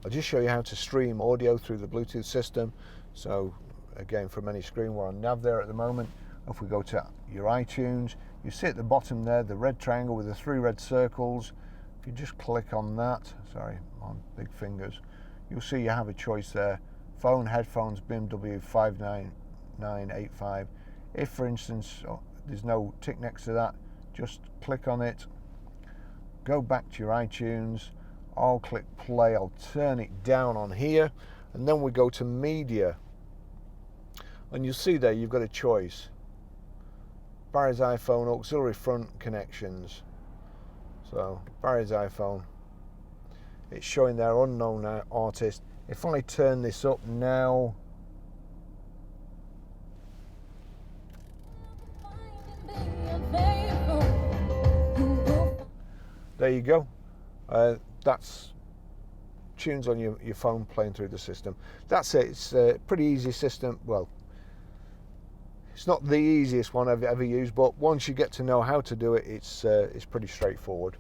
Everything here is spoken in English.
I'll just show you how to stream audio through the Bluetooth system. So again, from any screen, we're on nav there at the moment. If we go to your iTunes, you see at the bottom there the red triangle with the 3 red circles. If you just click on that, sorry, on big fingers, you'll see you have a choice there: phone, headphones, BMW 59985. If, for instance, there's no tick next to that, just click on it, go back to your iTunes. I'll click play, I'll turn it down on here, and then we go to media. And you'll see there you've got a choice: Barry's iPhone, auxiliary front connections. So Barry's iPhone, it's showing their unknown artist. If I turn this up now, there you go. That's tunes on your phone playing through the system. That's it. It's a pretty easy system. Well, it's not the easiest one I've ever used, but once you get to know how to do it, it's pretty straightforward.